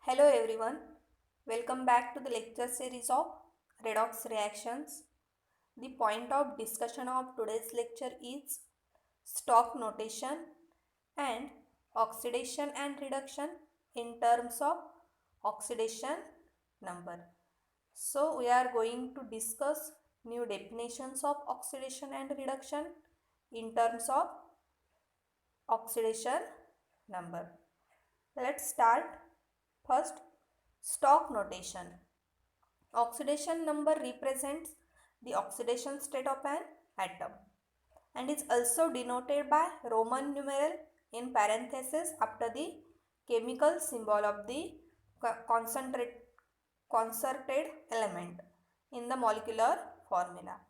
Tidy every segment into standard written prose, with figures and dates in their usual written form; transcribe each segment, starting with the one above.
Hello everyone, welcome back to the lecture series of redox reactions. The point of discussion of today's lecture is stock notation and oxidation and reduction in terms of oxidation number. So we are going to discuss new definitions of oxidation and reduction in terms of oxidation number. Let's start. First, stock notation. Oxidation number represents the oxidation state of an atom and is also denoted by Roman numeral in parenthesis after the chemical symbol of the concerted element in the molecular formula.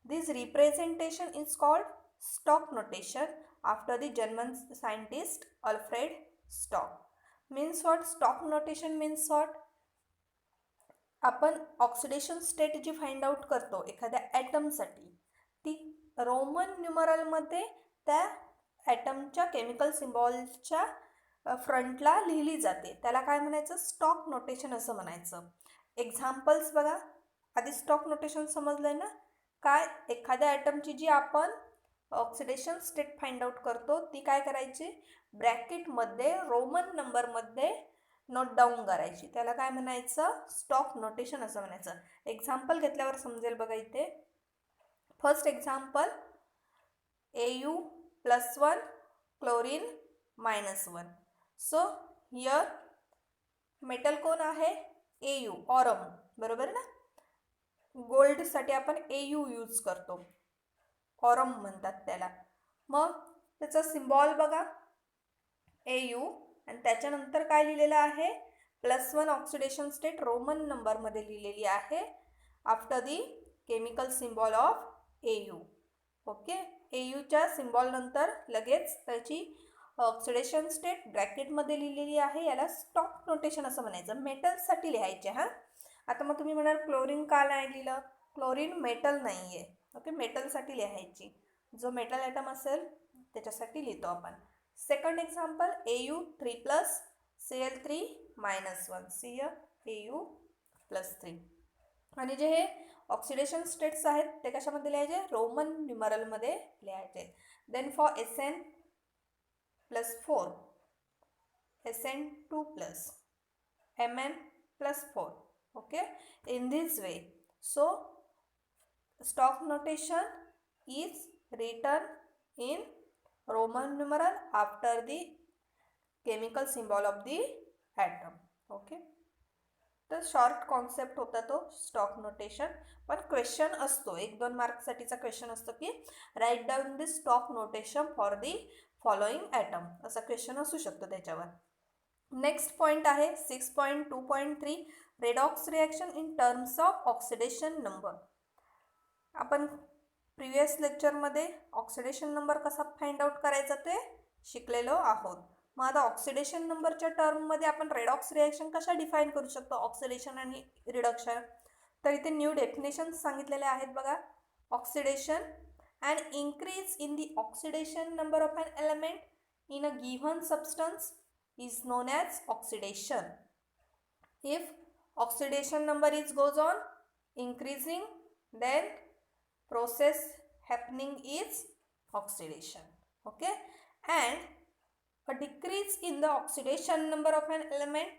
This representation is called Stock notation after the German scientist Alfred Stock. Means what? Stock notation means what? आपण oxidation state जी find out करतो एखाद्या ॲटमसाठी ती Roman न्यूमरलमध्ये त्या ॲटमच्या chemical सिम्बॉलच्या फ्रंटला लिहिली जाते. त्याला काय म्हणायचं? स्टॉक नोटेशन असं म्हणायचं. एक्झाम्पल्स बघा. आधी स्टॉक नोटेशन समजलंय ना? काय एखाद्या ॲटमची जी आपण ऑक्सिडेशन स्टेट फाइंड आउट करतो ती काय करायची? ब्रॅकेटमध्ये रोमन नंबरमध्ये नोट डाऊन करायची. त्याला काय म्हणायचं? स्टॉक नोटेशन असं म्हणायचं. एक्झाम्पल घेतल्यावर समजेल बघा इथे. First example Au+1 chlorine -1. So here metal कोण आहे? Au, ऑरम, बरोबर ना? गोल्डसाठी आपण Au यूज करतो, ऑरम म्हणतात त्याला. मग त्याचा सिम्बॉल बघा Au आणि त्याच्यानंतर काय लिहिलेलं आहे? +1 ऑक्सिडेशन स्टेट रोमन नंबरमध्ये लिहिलेली आहे after the chemical symbol of Au. Okay, Auच्या सिम्बॉल नंतर लगेच त्याची ऑक्सिडेशन स्टेट ब्रॅकेटमध्ये लिहिलेली आहे. याला स्टॉक नोटेशन असं म्हणायचं. मेटलसाठी लिहायचे. हां, आता मग तुम्ही म्हणाल क्लोरीन का नाही लिहिलं? क्लोरीन मेटल नाही आहे. ओके, मेटलसाठी लिहायची. जो मेटल ॲटम असेल त्याच्यासाठी लिहितो आपण. Second example Au3+ Cl3-1. Au+3. आणि जे हे ऑक्सिडेशन स्टेट्स आहेत ते कशामध्ये लिहायचे? रोमन न्यूमरलमध्ये लिहायचे. Then for Sn+4, Sn2+, Mn+4. okay, in this way. So stock notation is written in Roman numeral after the chemical symbol of the atom. Okay, तर शॉर्ट कॉन्सेप्ट होता तो स्टॉक नोटेशन. पण क्वेश्चन असतो, 1-2 मार्क्ससाठीचा question असतो की write down the stock notation for the following atom, असा question असू शकतो त्याच्यावर. नेक्स्ट पॉईंट आहे 6.2.3 redox reaction in terms of oxidation number. आपण प्रिव्हियस लेक्चरमध्ये ऑक्सिडेशन नंबर कसा फाइंड आउट करायचा ते शिकलेलो आहोत. मग आता ऑक्सिडेशन नंबरच्या टर्ममध्ये आपण रेडॉक्स रिॲक्शन कशा डिफाईन करू शकतो, ऑक्सिडेशन आणि रिडक्शन? तर इथे न्यू डेफिनेशन सांगितलेले आहेत बघा. Oxidation and increase in the oxidation number of an element in a given substance is known as oxidation. If oxidation number is goes on increasing, then process happening is oxidation. Okay, and a decrease in the oxidation number of an element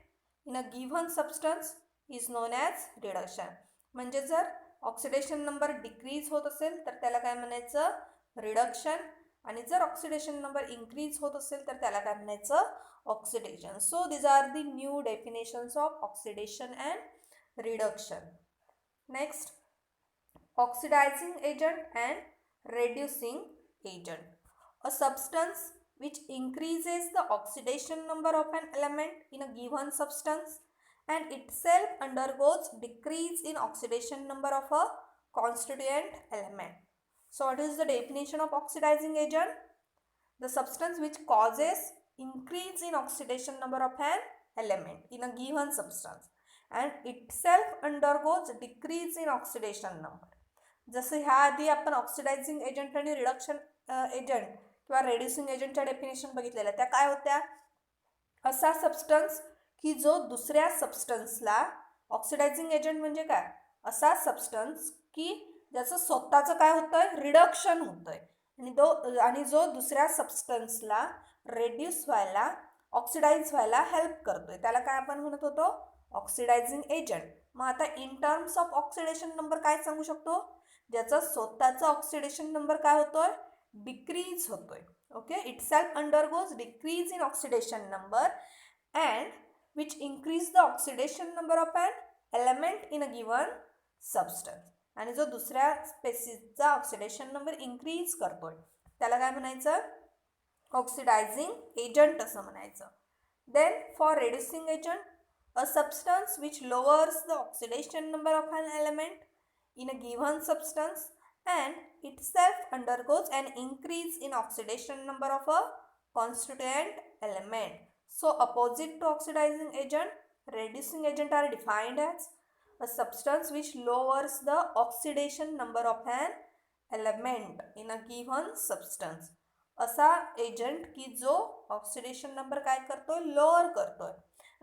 in a given substance is known as reduction. म्हणजे जर oxidation number decrease होत असेल तर त्याला काय म्हणायचं? Reduction. आणि जर ऑक्सिडेशन नंबर इन्क्रीज होत असेल तर त्याला काय म्हणायचं? Oxidation. So these are the new definitions of oxidation and reduction. Next, oxidizing agent and reducing agent. A substance which increases the oxidation number of an element in a given substance and itself undergoes decrease in oxidation number of a constituent element. So what is the definition of oxidizing agent? The substance which causes increase in oxidation number of an element in a given substance and itself undergoes decrease in oxidation number. जसं ह्या आधी आपण oxidizing agent आणि reduction agent किंवा reducing एजंटच्या definition बघितलेल्या, त्या काय होत्या? असा सबस्टन्स की जो दुसऱ्या सबस्टन्सला, ऑक्सिडायझिंग एजंट म्हणजे काय, असा सबस्टन्स की ज्याचं स्वतःचं काय होतंय, रिडक्शन होतंय आणि जो दुसऱ्या सबस्टन्सला रेड्यूस व्हायला, ऑक्सिडाइज व्हायला हेल्प करतोय, त्याला काय आपण म्हणत होतो, ऑक्सिडायझिंग एजंट. मग आता in terms of oxidation number काय सांगू शकतो, ज्याचा स्वतःचा ऑक्सिडेशन नंबर काय होतोय, डिक्रीज होतोय. Okay, it self undergoes decrease in oxidation number and which increase the oxidation number of an element in a given substance. आणि जो दुसऱ्या स्पेसिसचा ऑक्सिडेशन नंबर इन्क्रीज करतोय त्याला काय म्हणायचं, ऑक्सिडायझिंग एजंट असं म्हणायचं. Then for reducing agent, a substance which lowers the oxidation number of an element in a given substance and itself undergoes an increase in oxidation number of a constituent element. So opposite to oxidizing agent, reducing agent are defined as a substance which lowers the oxidation number of an element in a given substance. असा agent की जो oxidation number काय करतोय, lower करतोय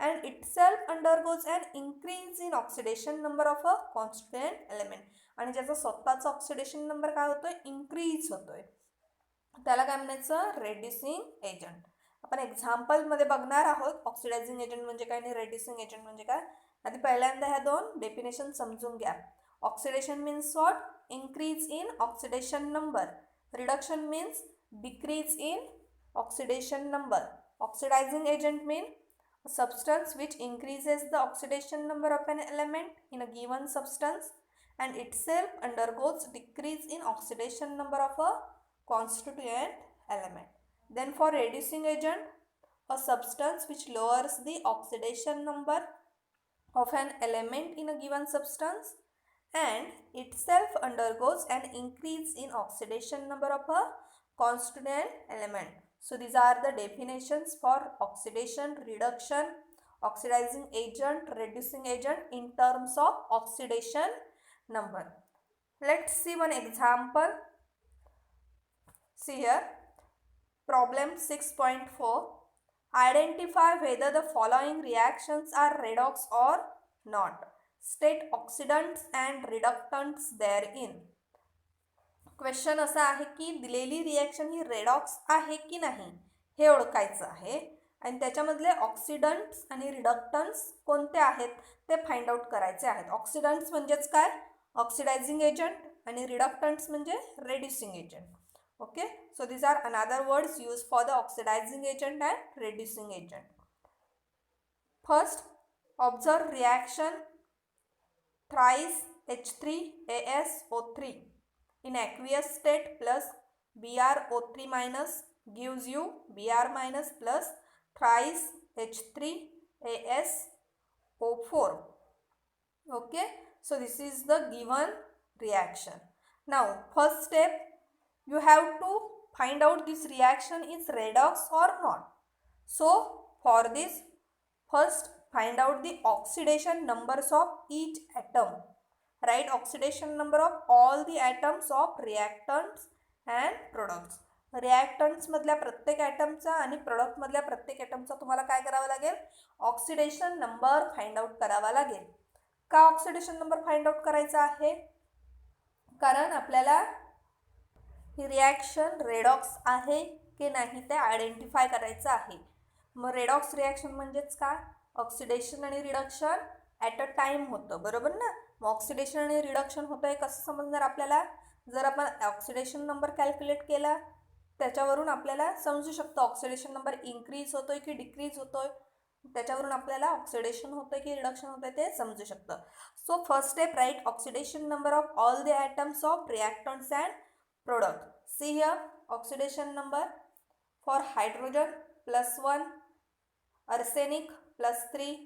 and itself undergoes an increase in oxidation number of a constituent element. आणि ज्याचा स्वतःचा oxidation number काय होतोय, इन्क्रीज होतोय, त्याला काय म्हणायचं, रेड्युसिंग एजंट. आपण एक्झाम्पलमध्ये बघणार आहोत ऑक्सिडायझिंग एजंट म्हणजे काय आणि रेड्युसिंग एजंट म्हणजे काय. आधी पहिल्यांदा ह्या दोन डेफिनेशन समजून घ्या. Oxidation means what, increase in oxidation number. Reduction means decrease in oxidation number. Oxidizing agent mean a substance which increases the oxidation number of an element in a given substance and itself undergoes decrease in oxidation number of a constituent element. Then for reducing agent, a substance which lowers the oxidation number of an element in a given substance and itself undergoes an increase in oxidation number of a constituent element. So these are the definitions for oxidation, reduction, oxidizing agent, reducing agent in terms of oxidation number. Let's see one example. See here, problem 6.4. Identify whether the following reactions are redox or not. State oxidants and reductants therein. Question असा आहे की दिलेली reaction ही redox आहे की नाही हे ओळखायचं आहे आणि त्याच्यामधले ऑक्सिडंट्स आणि रिडक्टन्स कोणते आहेत ते फाइंड आउट करायचे आहेत. ऑक्सिडंट्स म्हणजेच काय, ऑक्सिडायझिंग एजंट आणि रिडक्टंट्स म्हणजे reducing agent. Okay, so these are another words use for the oxidizing agent and reducing agent. First, observe reaction thrice H3AsO3 in aqueous state plus BrO3 minus gives you Br minus plus thrice H3AsO4. Okay, so this is the given reaction. Now first step, you have to find out this reaction is redox or not. So for this, first find out the oxidation numbers of each atom. Write oxidation number of all the atoms of reactants and products. रिॲक्टंट्स मधल्या प्रत्येक ॲटमचा आणि product मधल्या प्रत्येक ॲटमचा तुम्हाला काय करावं लागेल, oxidation number find out करावा लागेल. का ऑक्सिडेशन नंबर फाइंड आउट करायचा आहे, कारण आपल्याला ही रिॲक्शन रेडॉक्स आहे की नाही ते आयडेंटिफाय करायचं आहे. मग रेडॉक्स रिॲक्शन म्हणजेच काय, ऑक्सिडेशन आणि रिडक्शन ॲट अ टाईम होतं, बरोबर ना. मग ऑक्सिडेशन आणि रिडक्शन होतं आहे कसं समजणार आपल्याला, जर आपण ऑक्सिडेशन नंबर कॅल्क्युलेट केला त्याच्यावरून आपल्याला समजू शकतं ऑक्सिडेशन नंबर इन्क्रीज होतोय की डिक्रीज होतोय, त्याच्यावरून आपल्याला ऑक्सिडेशन होतंय की रिडक्शन होतंय ते समजू शकतं. So first step, write oxidation number of all the atoms of reactants and product. See here, oxidation number for hydrogen +1, arsenic +3,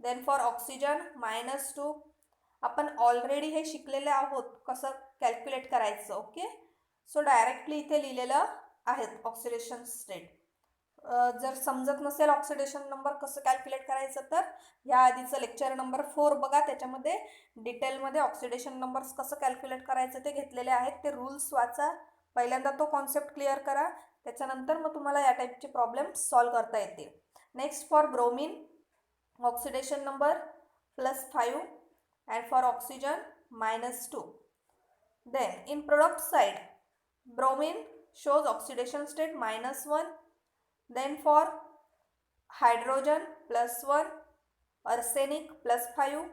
then for oxygen -2. आपण ऑलरेडी हे शिकलेले आहोत कसं कॅल्क्युलेट करायचं. ओके, सो डायरेक्टली इथे लिहिलेलं आहेत ऑक्सिडेशन स्टेट. जर समजत नसेल ऑक्सिडेशन नंबर कसं कॅल्क्युलेट करायचं तर ह्या आधीचं लेक्चर नंबर 4 बघा, त्याच्यामध्ये डिटेलमध्ये ऑक्सिडेशन नंबर्स कसं कॅल्क्युलेट करायचं ते घेतलेले आहेत. ते रूल्स वाचा, पहिल्यांदा तो कॉन्सेप्ट क्लिअर करा, त्याच्यानंतर मग तुम्हाला या टाईपचे प्रॉब्लेम सॉल्व करता येतील. Next for bromine, oxidation number +5 and for oxygen -2. Then in product side, bromine shows oxidation state -1. Then for hydrogen +1, arsenic +5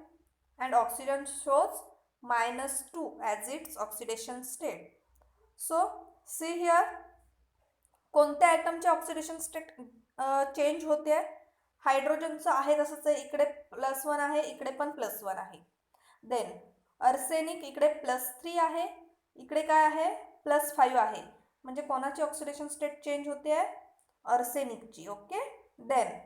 and oxygen shows -2 as its oxidation state. So see here, कोणत्या ॲटमचे oxidation state change होते आहे? हायड्रोजनचं आहे तसंच आहे, इकडे +1 आहे, इकडे पण +1 आहे. देन अर्सेनिक इकडे +3 आहे, इकडे काय आहे +5 आहे, म्हणजे कोणाची ऑक्सिडेशन स्टेट चेंज होते आहे? अर्सेनिकची. ओके. देन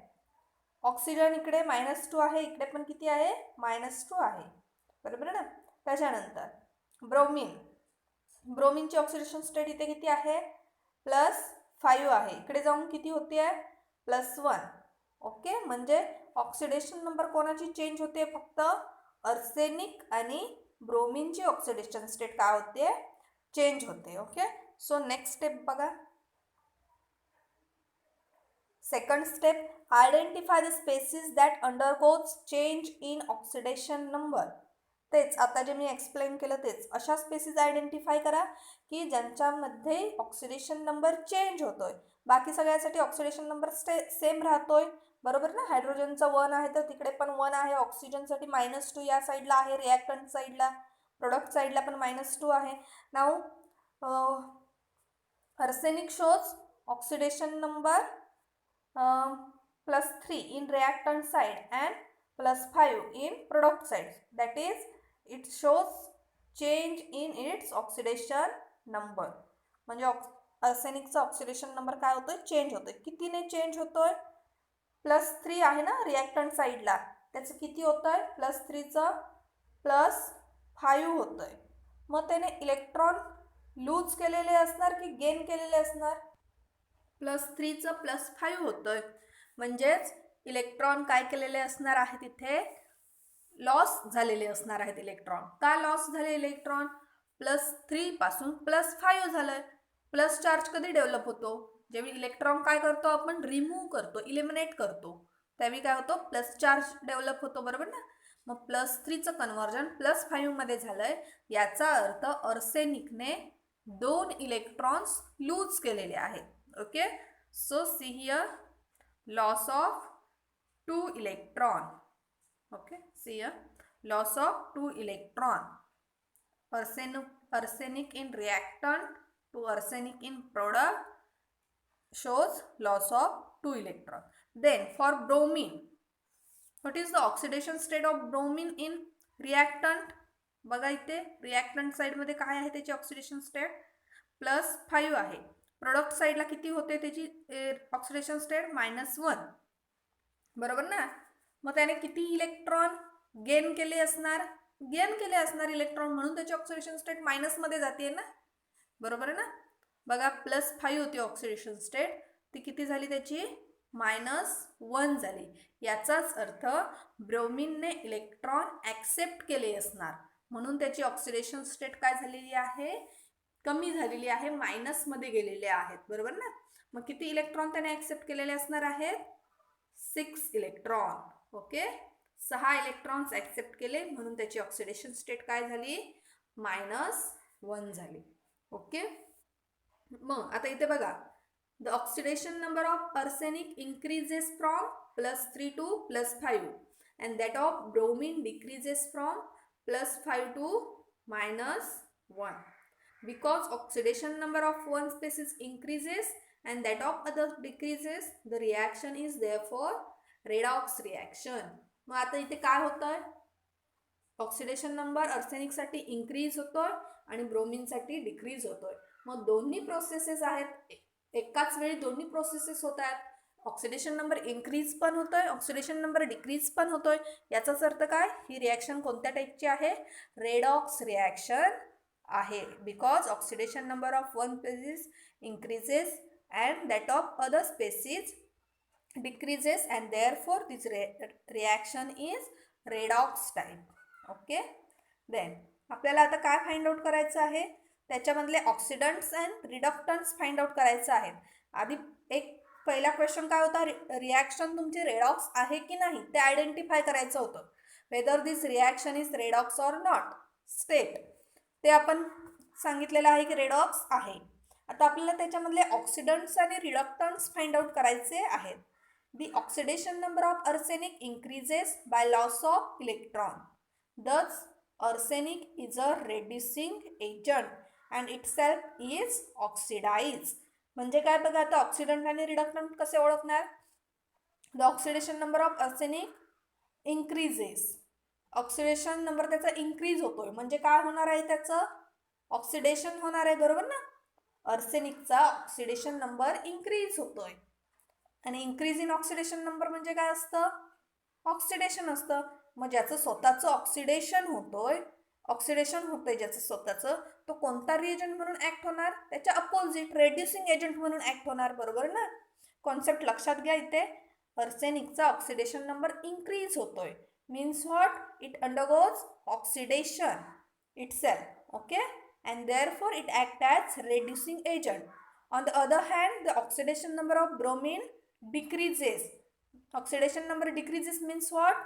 ऑक्सिजन इकडे -2 आहे, इकडे पण किती आहे? -2 आहे. बरोबर ना. त्याच्यानंतर ब्रोमिनची ऑक्सिडेशन स्टेट इथे किती आहे? +5 आहे, इकडे जाऊन किती होते आहे? +1. ओके. म्हणजे ऑक्सिडेशन नंबर कोणाची चेंज होते? फक्त अर्सेनिक आणि ब्रोमिनची ऑक्सिडेशन स्टेट काय होते? चेंज होते. ओके. सो नेक्स्ट स्टेप बघा. Second step, identify the species that undergoes change in oxidation number. तेच आता जे मी एक्सप्लेन केलं तेच, अशा स्पेसिस आयडेंटिफाय करा की ज्यांच्यामध्ये ऑक्सिडेशन नंबर चेंज होतोय. बाकी सगळ्यासाठी ऑक्सिडेशन नंबर सेम राहतोय. बरोबर ना. हायड्रोजनचा 1 आहे तर तिकडे पण 1 आहे, ऑक्सिजनसाठी -2 या साईडला आहे, रिॲक्टंट साईडला, प्रोडक्ट साईडला पण -2 आहे. Now arsenic shows oxidation number +3 in reactant side and +5 in product side. That is, it shows change in its oxidation number. म्हणजे अर्सेनिकचा ऑक्सिडेशन नंबर काय होतोय? चेंज होतोय. कितीने चेंज होतोय? +3 आहे ना रिॲक्टंट साईडला, त्याचं किती होतंय? +3चं +5 होतंय. मग त्याने इलेक्ट्रॉन लूज केलेले असणार की गेन केलेले असणार? +3चं +5 होतंय, म्हणजेच इलेक्ट्रॉन काय केलेले असणार आहे? तिथे लॉस झालेले असणार आहेत इलेक्ट्रॉन. का लॉस झाले इलेक्ट्रॉन? +3 पासून +5 झालंय. प्लस चार्ज कधी डेव्हलप होतो? जेव्हा इलेक्ट्रॉन काय करतो आपण? रिमूव्ह करतो, इलिमिनेट करतो, त्यावेळी काय होतो? प्लस चार्ज डेव्हलप होतो. बरोबर ना. मग +3चं कन्व्हर्जन +5 मध्ये झालंय. याचा अर्थ अर्सेनिकने 2 इलेक्ट्रॉन्स लूज केलेले आहेत. Okay. So see here, loss of 2 electron. Okay. See here, loss of 2 electron. arsenic in reactant to arsenic in product shows loss of 2 electron. Then for bromine, what is the oxidation state of bromine in reactant? बघा इथे reactant साईडमध्ये काय आहे त्याची oxidation state? +5 आहे. Product साईडला किती होते त्याची ऑक्सिडेशन स्टेट? -1. बरोबर ना. मग त्याने किती इलेक्ट्रॉन गेन केले असणार? गेन केले असणार इलेक्ट्रॉन, म्हणून त्याची ऑक्सिडेशन स्टेट मायनसमध्ये जाते ना. बरोबर आहे ना. बघा +5 होती ऑक्सिडेशन स्टेट, ती किती झाली त्याची? -1 झाली. याचाच अर्थ ब्रोमिनने इलेक्ट्रॉन ॲक्सेप्ट केले असणार, म्हणून त्याची ऑक्सिडेशन स्टेट काय झालेली आहे? कमी झालेली आहे, मायनसमध्ये गेलेले आहेत. बरोबर ना. मग किती इलेक्ट्रॉन त्याने ॲक्सेप्ट केलेले असणार आहेत? 6 इलेक्ट्रॉन. ओके. 6 इलेक्ट्रॉन्स ॲक्सेप्ट केले, म्हणून त्याची ऑक्सिडेशन स्टेट काय झाली? -1 झाली. ओके. मग आता इथे बघा, the oxidation number of arsenic increases from +3 to +5 and that of bromine decreases from +5 to -1. Because oxidation number of one species increases and that of other decreases, the reaction is therefore redox reaction. मग आता इथे काय होतंय? Oxidation number अर्सेनिकसाठी increase होतोय आणि ब्रोमिनसाठी decrease होतोय. मग दोन्ही प्रोसेसेस आहेत, एकाच वेळी दोन्ही प्रोसेसेस होत आहेत. ऑक्सिडेशन नंबर इन्क्रीज पण होतोय, ऑक्सिडेशन नंबर डिक्रीज पण होतोय. याचाच अर्थ काय? ही रिॲक्शन कोणत्या टाईपची आहे? रेडॉक्स रिॲक्शन आहे. Because oxidation number of one species increases and that of other species decreases and therefore this reaction is redox type. Okay. Then आपल्याला आता काय फाइंड आउट करायचं आहे? त्याच्यामधले oxidants and reductants find out करायचं आहेत. आधी एक पहिला क्वेश्चन काय होता, रिॲक्शन तुमची रेडॉक्स आहे की नाही ते आयडेंटिफाय करायचं होतं. Whether this reaction is redox or not state, ते आपण सांगितलेलं आहे की रेडॉक्स आहे. आता आपल्याला त्याच्यामधले ऑक्सिडंट्स आणि रिडक्टंट्स फाइंड आउट करायचे आहेत. The oxidation number of arsenic increases by loss of electron. Thus, arsenic is a reducing agent and itself is oxidized. म्हणजे काय बघा, आता ऑक्सिडंट आणि रिडक्टंट कसे ओळखणार? The oxidation number of arsenic increases. Oxidation number त्याचा इन्क्रीज होतोय म्हणजे काय होणार आहे, त्याचं ऑक्सिडेशन होणार आहे, बरोबर ना. आर्सेनिकचा ऑक्सिडेशन नंबर इन्क्रीज होतोय आणि इन्क्रीज इन ऑक्सिडेशन नंबर म्हणजे काय असतं, ऑक्सिडेशन असतं. मग ज्याचं स्वतःचं ऑक्सिडेशन होतोय ज्याचं स्वतःचं, तो कोणता रिएजंट म्हणून ऍक्ट होणार, त्याच्या अपोजिट रेड्युसिंग एजंट म्हणून ऍक्ट होणार, बरोबर ना. कॉन्सेप्ट लक्षात घ्या. इथे आर्सेनिकचा ऑक्सिडेशन नंबर इन्क्रीज होतोय means what, it undergoes oxidation itself, okay, and therefore it acts as reducing agent. On the other hand, the oxidation number of bromine decreases. Oxidation number decreases means what?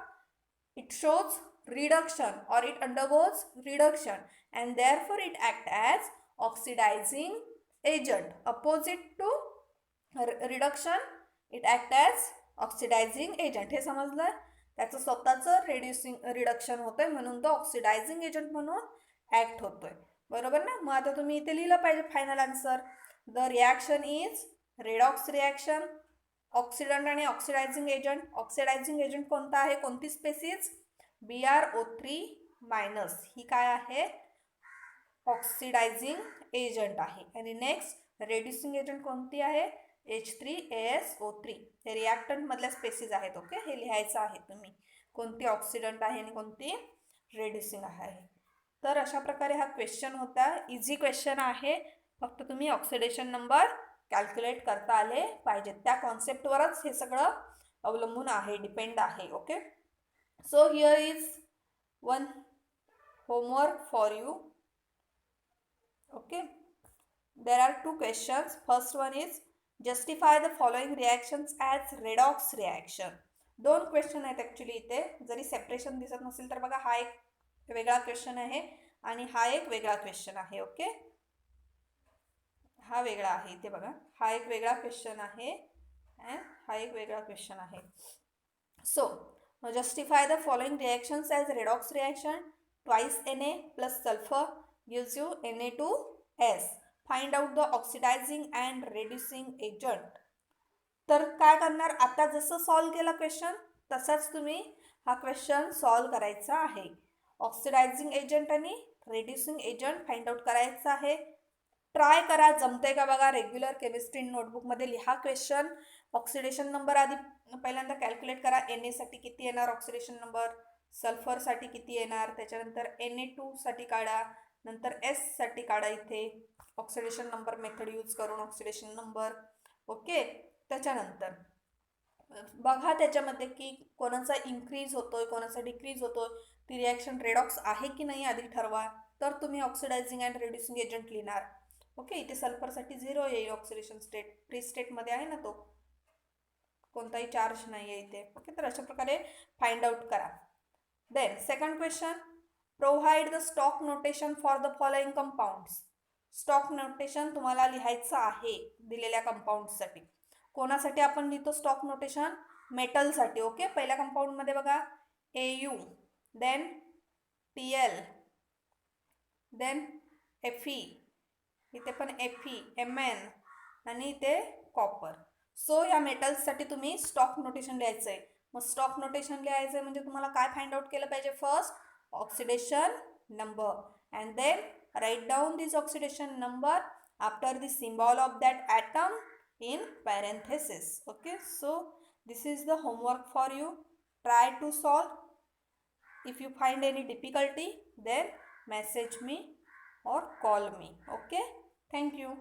It shows reduction or it undergoes reduction and therefore it acts as oxidizing agent. Opposite to reduction, it acts as oxidizing agent. हे समजलं? त्याचं स्वतःचं reduction होतंय म्हणून तो oxidizing agent म्हणून act होतोय, बरोबर ना. मग आता तुम्ही इथे लिहिलं पाहिजे final answer. The reaction is redox reaction. Oxidant आणि ऑक्सिडायझिंग एजंट. ऑक्सिडायझिंग एजंट कोणता आहे, कोणती स्पेसिस, BrO3- ही काय आहे, ऑक्सिडायझिंग एजंट आहे. आणि नेक्स्ट रेड्युसिंग एजंट कोणती आहे, H3AsO3. हे रिॲक्टंट मधल्या स्पेसिस आहेत, ओके. हे लिहायचं आहे तुम्ही, कोणती ऑक्सिडंट आहे आणि कोणती रेड्युसिंग आहे. तर अशा प्रकारे हा क्वेश्चन होता. इझी क्वेश्चन आहे, फक्त तुम्ही ऑक्सिडेशन नंबर कॅल्क्युलेट करता आले पाहिजेत. त्या कॉन्सेप्टवरच हे सगळं अवलंबून आहे, डिपेंड आहे, okay. So here is one homework for you, okay. There are 2 questions. First one is justify the following reactions as redox reaction. 2 question आहेत ॲक्च्युली इथे. जरी सेपरेशन दिसत नसेल तर बघा, हा एक वेगळा क्वेश्चन आहे आणि हा एक वेगळा क्वेश्चन आहे, ओके. हा वेगळा आहे, इथे बघा, हा एक वेगळा क्वेश्चन आहे अँड हा एक वेगळा क्वेश्चन आहे. So justify the following reactions as redox reaction. Twice Na plus sulphur gives you Na2S. Find out the oxidising and reducing agent. तर काय करणार, आता जसं सॉल्व केला क्वेश्चन तसाच तुम्ही हा क्वेश्चन सॉल्व करायचा आहे. ऑक्सिडायझिंग एजंट आणि रेड्युसिंग एजंट फाइंड आउट करायचं आहे. ट्राय करा, जमतंय का बघा. रेग्युलर केमिस्ट्री नोटबुकमध्ये लिहा क्वेश्चन. ऑक्सिडेशन नंबर आधी पहिल्यांदा कॅल्क्युलेट करा. Na साठी किती येणार ऑक्सिडेशन नंबर, सल्फरसाठी किती येणार, त्याच्यानंतर Na2 साठी काढा, नंतर S साठी काढा इथे ऑक्सिडेशन नंबर मेथड यूज करून ऑक्सिडेशन नंबर, ओके. त्याच्यानंतर बघा त्याच्यामध्ये की कोणाचा इन्क्रीज होतोय कोणाचा डिक्रीज होतोय, ती रिॲक्शन रेडॉक्स आहे की नाही आधी ठरवा, तर तुम्ही ऑक्सिडायझिंग अँड रेड्युसिंग एजंट लिहिणार, ओके. इथे सल्फरसाठी 0 येईल, ऑक्सिडेशन स्टेट फ्री स्टेटमध्ये आहे ना, तो कोणताही चार्ज नाही आहे इथे, ओके. तर अशा प्रकारे फाइंड आउट करा. Then second question, provide the stock notation for the following compounds. Stock notation तुम्हाला लिहायचं आहे दिलेल्या कंपाऊंडसाठी. कोणासाठी आपण लिहितो स्टॉक नोटेशन, मेटलसाठी, ओके. पहिल्या कंपाऊंडमध्ये बघा Au, then Tl, then Fe, इथे पण Fe, Mn आणि इथे कॉपर. सो या मेटल्ससाठी तुम्ही स्टॉक नोटेशन लिहायचं आहे. मग स्टॉक नोटेशन लिहायचं आहे म्हणजे तुम्हाला काय फाइंड आउट केलं पाहिजे, first oxidation number and then write down this oxidation number after the symbol of that atom in parenthesis, okay. So this is the homework for you. Try to solve. If you find any difficulty then message me or call me, okay. Thank you.